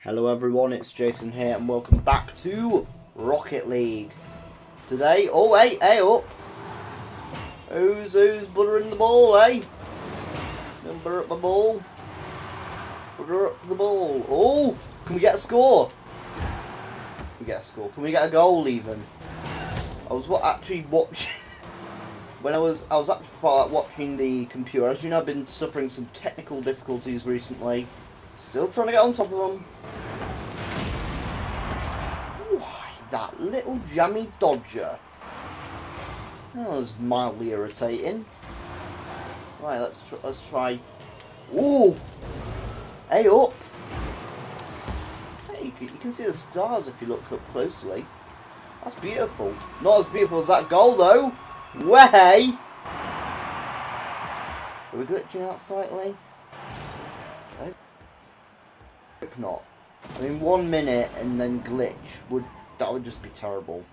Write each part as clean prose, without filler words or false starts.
Hello everyone, it's Jason here and welcome back to Rocket League. Today, oh hey up! Who's buttering the ball, eh? Don't butter up the ball. Butter up the ball. Oh! Can we get a score? Can we get a score? Can we get a goal even? I was actually watching... When I was actually watching the computer. As you know, I've been suffering some technical difficulties recently. Still trying to get on top of them. Why, that little jammy dodger. That was mildly irritating. Right, let's try. Ooh! Hey up! Hey, you can see the stars if you look up closely. That's beautiful. Not as beautiful as that goal though. Way! Are we glitching out slightly? Okay. Hope not. I mean, 1 minute and then glitch would just be terrible.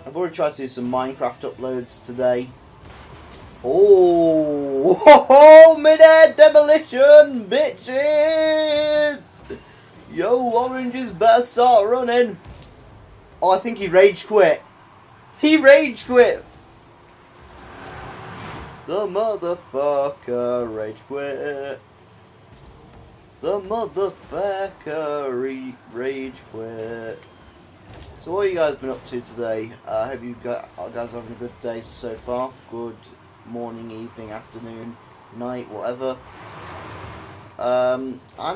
I've already tried to do some Minecraft uploads today. Oh, mid-air demolition, bitches! Yo, oranges better start running. Oh, I think he rage quit. He rage quit. The motherfucker rage quit. The motherfucker rage quit. So what have you guys been up to today? Hope you guys having a good day so far. Good morning, evening, afternoon, night, whatever. I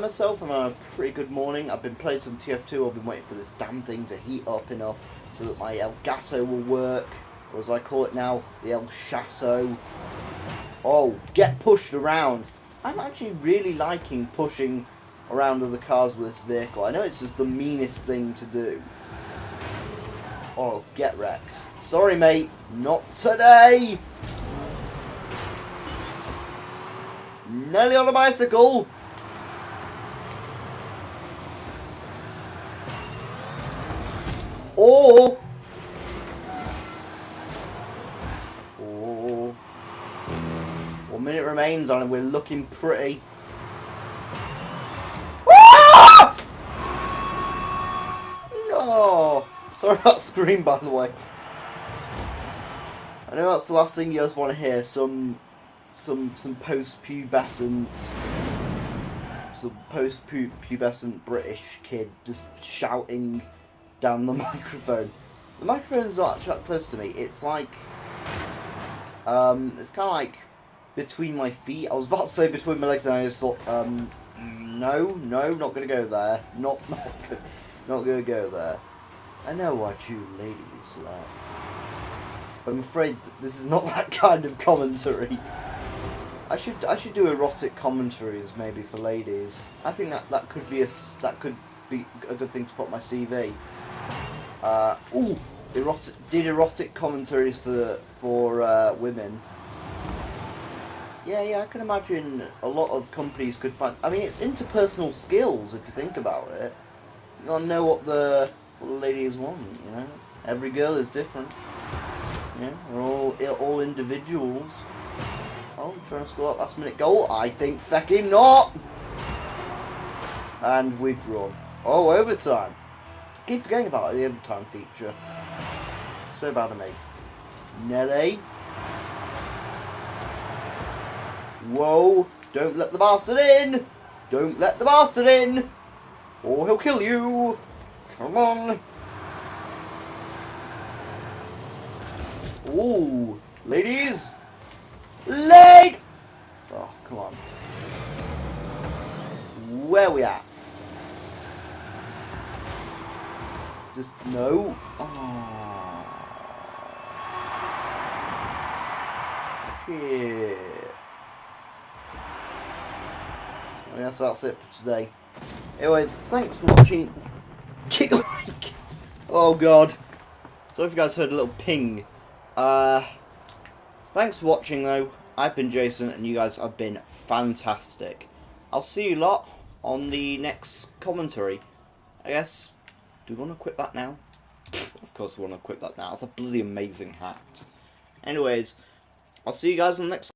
myself am on a pretty good morning. I've been playing some TF2. I've been waiting for this damn thing to heat up enough so that my El Gato will work, or as I call it now, the El Chasso. Oh, get pushed around. I'm actually really liking pushing around other cars with this vehicle. I know it's just the meanest thing to do. Oh, get wrecked. Sorry, mate. Not today. Nelly on a bicycle. Oh. 1 minute remains on it. We're looking pretty. Ah! No. Sorry about that scream, by the way. I know that's the last thing you guys want to hear. Some post-pubescent British kid just shouting down the microphone. The microphone's not actually that close to me. It's like it's kind of like between my feet. I was about to say between my legs, and I just thought, no, not gonna go there. Not gonna go there. I know what you ladies like. I'm afraid this is not that kind of commentary. I should do erotic commentaries maybe for ladies. I think that could be a good thing to put on my CV. Erotic commentaries for women. Yeah, I can imagine a lot of companies could find. I mean, it's interpersonal skills if you think about it. You gotta know what the ladies want. You know, every girl is different. Yeah, they're all individuals. Oh, trying to score that last minute goal. I think fecking not. And we've drawn. Oh, overtime. Keep forgetting about the overtime feature. So bad of me. Nelly. Whoa. Don't let the bastard in. Don't let the bastard in. Or he'll kill you. Come on. Ooh. Ladies. Leg! Oh, come on. Where we at? Just no. Oh. Shit. I guess that's it for today. Anyways, thanks for watching. Kick like. Oh god. Sorry if you guys heard a little ping. Thanks for watching though. I've been Jason and you guys have been fantastic. I'll see you lot on the next commentary. I guess. Do we want to quit that now? Of course we want to quit that now. It's a bloody amazing hat. Anyways, I'll see you guys on the next